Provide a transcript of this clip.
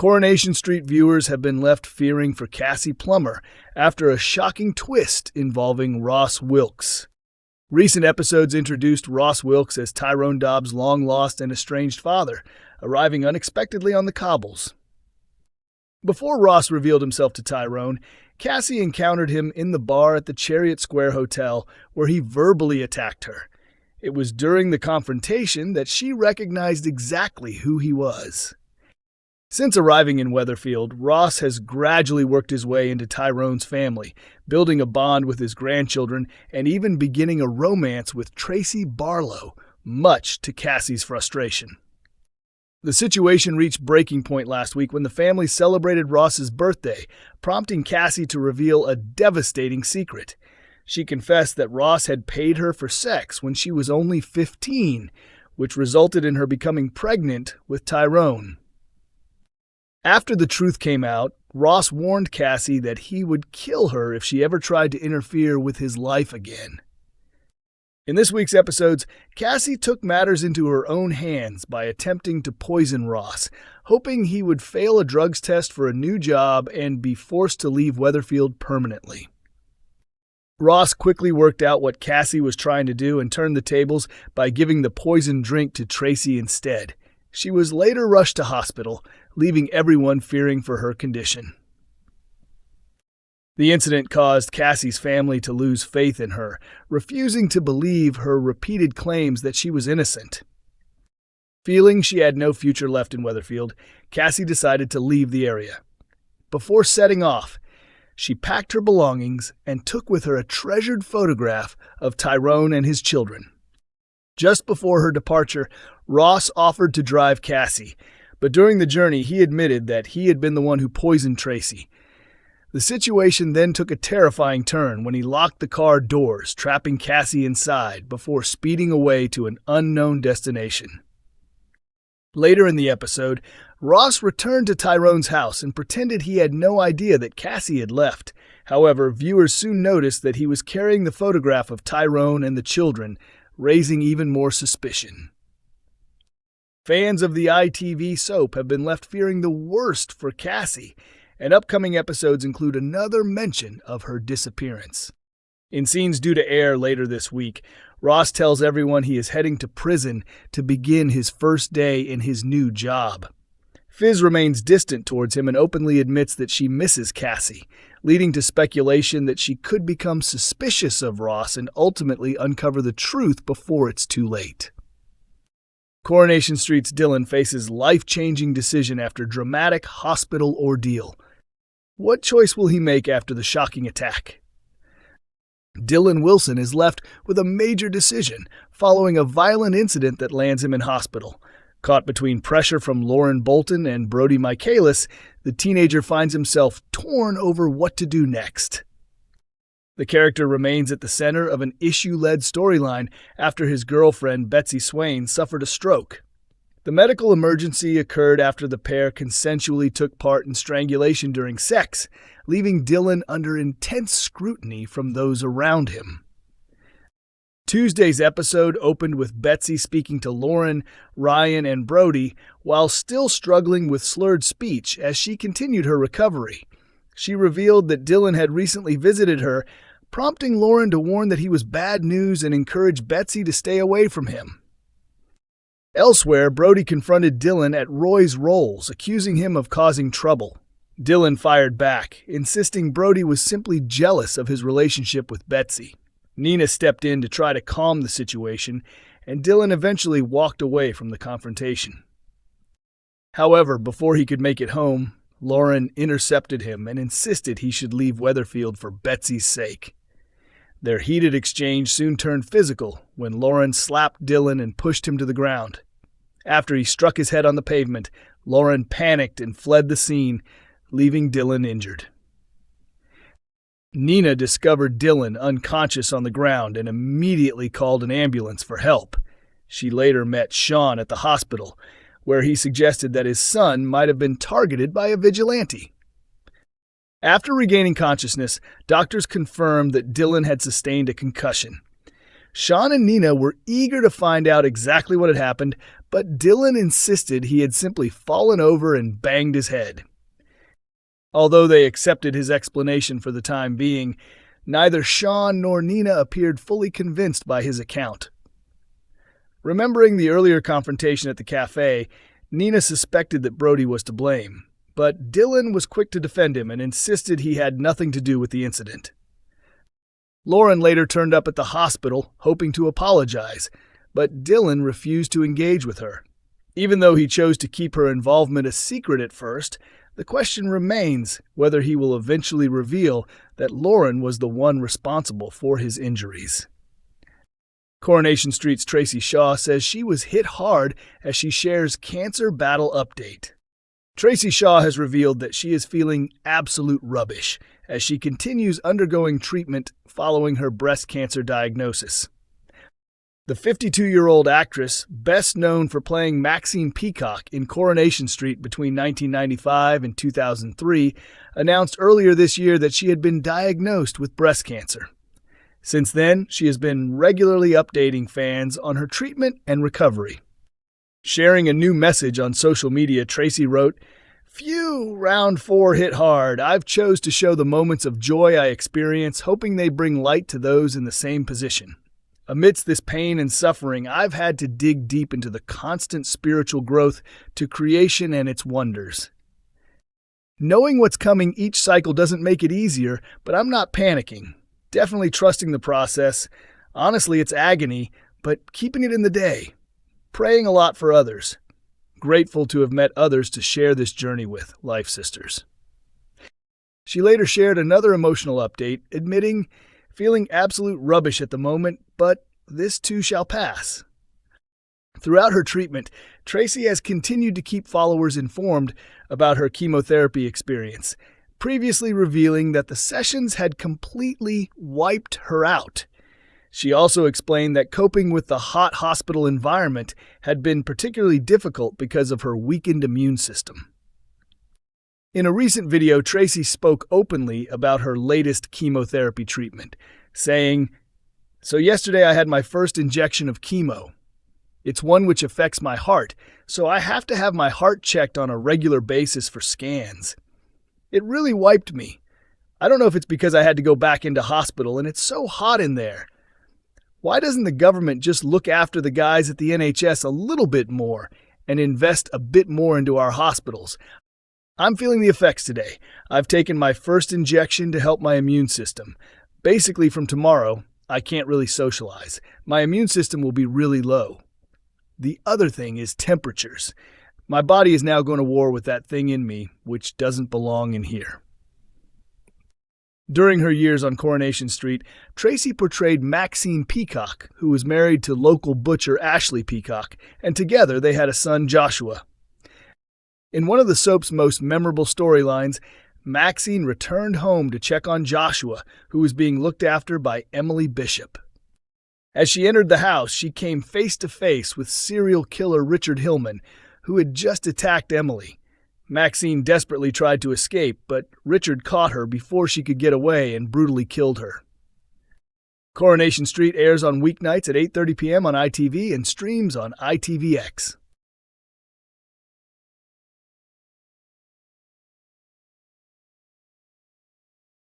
Coronation Street viewers have been left fearing for Cassie Plummer after a shocking twist involving Ross Wilkes. Recent episodes introduced Ross Wilkes as Tyrone Dobbs' long-lost and estranged father, arriving unexpectedly on the cobbles. Before Ross revealed himself to Tyrone, Cassie encountered him in the bar at the Chariot Square Hotel, where he verbally attacked her. It was during the confrontation that she recognized exactly who he was. Since arriving in Weatherfield, Ross has gradually worked his way into Tyrone's family, building a bond with his grandchildren and even beginning a romance with Tracy Barlow, much to Cassie's frustration. The situation reached breaking point last week when the family celebrated Ross's birthday, prompting Cassie to reveal a devastating secret. She confessed that Ross had paid her for sex when she was only 15, which resulted in her becoming pregnant with Tyrone. After the truth came out, Ross warned Cassie that he would kill her if she ever tried to interfere with his life again. In this week's episodes, Cassie took matters into her own hands by attempting to poison Ross, hoping he would fail a drugs test for a new job and be forced to leave Weatherfield permanently. Ross quickly worked out what Cassie was trying to do and turned the tables by giving the poisoned drink to Tracy instead. She was later rushed to hospital, leaving everyone fearing for her condition. The incident caused Cassie's family to lose faith in her, refusing to believe her repeated claims that she was innocent. Feeling she had no future left in Weatherfield, Cassie decided to leave the area. Before setting off, she packed her belongings and took with her a treasured photograph of Tyrone and his children. Just before her departure, Ross offered to drive Cassie, but during the journey he admitted that he had been the one who poisoned Tracy. The situation then took a terrifying turn when he locked the car doors, trapping Cassie inside before speeding away to an unknown destination. Later in the episode, Ross returned to Tyrone's house and pretended he had no idea that Cassie had left. However, viewers soon noticed that he was carrying the photograph of Tyrone and the children, raising even more suspicion. Fans of the ITV soap have been left fearing the worst for Cassie, and upcoming episodes include another mention of her disappearance. In scenes due to air later this week, Ross tells everyone he is heading to prison to begin his first day in his new job. Fizz remains distant towards him and openly admits that she misses Cassie, leading to speculation that she could become suspicious of Ross and ultimately uncover the truth before it's too late. Coronation Street's Dylan faces life-changing decision after dramatic hospital ordeal. What choice will he make after the shocking attack? Dylan Wilson is left with a major decision following a violent incident that lands him in hospital. Caught between pressure from Lauren Bolton and Brody Michaelis, the teenager finds himself torn over what to do next. The character remains at the center of an issue-led storyline after his girlfriend, Betsy Swain, suffered a stroke. The medical emergency occurred after the pair consensually took part in strangulation during sex, leaving Dylan under intense scrutiny from those around him. Tuesday's episode opened with Betsy speaking to Lauren, Ryan, and Brody while still struggling with slurred speech as she continued her recovery. She revealed that Dylan had recently visited her, prompting Lauren to warn that he was bad news and encourage Betsy to stay away from him. Elsewhere, Brody confronted Dylan at Roy's Rolls, accusing him of causing trouble. Dylan fired back, insisting Brody was simply jealous of his relationship with Betsy. Nina stepped in to try to calm the situation, and Dylan eventually walked away from the confrontation. However, before he could make it home, Lauren intercepted him and insisted he should leave Weatherfield for Betsy's sake. Their heated exchange soon turned physical when Lauren slapped Dylan and pushed him to the ground. After he struck his head on the pavement, Lauren panicked and fled the scene, leaving Dylan injured. Nina discovered Dylan unconscious on the ground and immediately called an ambulance for help. She later met Sean at the hospital, where he suggested that his son might have been targeted by a vigilante. After regaining consciousness, doctors confirmed that Dylan had sustained a concussion. Sean and Nina were eager to find out exactly what had happened, but Dylan insisted he had simply fallen over and banged his head. Although they accepted his explanation for the time being, neither Sean nor Nina appeared fully convinced by his account. Remembering the earlier confrontation at the cafe, Nina suspected that Brody was to blame, but Dylan was quick to defend him and insisted he had nothing to do with the incident. Lauren later turned up at the hospital, hoping to apologize, but Dylan refused to engage with her. Even though he chose to keep her involvement a secret at first, the question remains whether he will eventually reveal that Lauren was the one responsible for his injuries. Coronation Street's Tracy Shaw says she was hit hard as she shares cancer battle update. Tracy Shaw has revealed that she is feeling absolute rubbish as she continues undergoing treatment following her breast cancer diagnosis. The 52-year-old actress, best known for playing Maxine Peacock in Coronation Street between 1995 and 2003, announced earlier this year that she had been diagnosed with breast cancer. Since then, she has been regularly updating fans on her treatment and recovery. Sharing a new message on social media, Tracy wrote, "Phew, round 4 hit hard. I've chose to show the moments of joy I experience, hoping they bring light to those in the same position. Amidst this pain and suffering, I've had to dig deep into the constant spiritual growth to creation and its wonders. Knowing what's coming each cycle doesn't make it easier, but I'm not panicking. Definitely trusting the process. Honestly, it's agony, but keeping it in the day. Praying a lot for others. Grateful to have met others to share this journey with, Life Sisters." She later shared another emotional update, admitting feeling absolute rubbish at the moment, but this too shall pass. Throughout her treatment, Tracy has continued to keep followers informed about her chemotherapy experience, previously revealing that the sessions had completely wiped her out. She also explained that coping with the hot hospital environment had been particularly difficult because of her weakened immune system. In a recent video, Tracy spoke openly about her latest chemotherapy treatment, saying, "So yesterday I had my first injection of chemo. It's one which affects my heart, so I have to have my heart checked on a regular basis for scans. It really wiped me. I don't know if it's because I had to go back into hospital and it's so hot in there. Why doesn't the government just look after the guys at the NHS a little bit more and invest a bit more into our hospitals? I'm feeling the effects today. I've taken my first injection to help my immune system. Basically, from tomorrow, I can't really socialize. My immune system will be really low. The other thing is temperatures. My body is now going to war with that thing in me, which doesn't belong in here." During her years on Coronation Street, Tracy portrayed Maxine Peacock, who was married to local butcher Ashley Peacock, and together they had a son, Joshua. In one of the soap's most memorable storylines, Maxine returned home to check on Joshua, who was being looked after by Emily Bishop. As she entered the house, she came face to face with serial killer Richard Hillman, who had just attacked Emily. Maxine desperately tried to escape, but Richard caught her before she could get away and brutally killed her. Coronation Street airs on weeknights at 8:30 p.m. on ITV and streams on ITVX.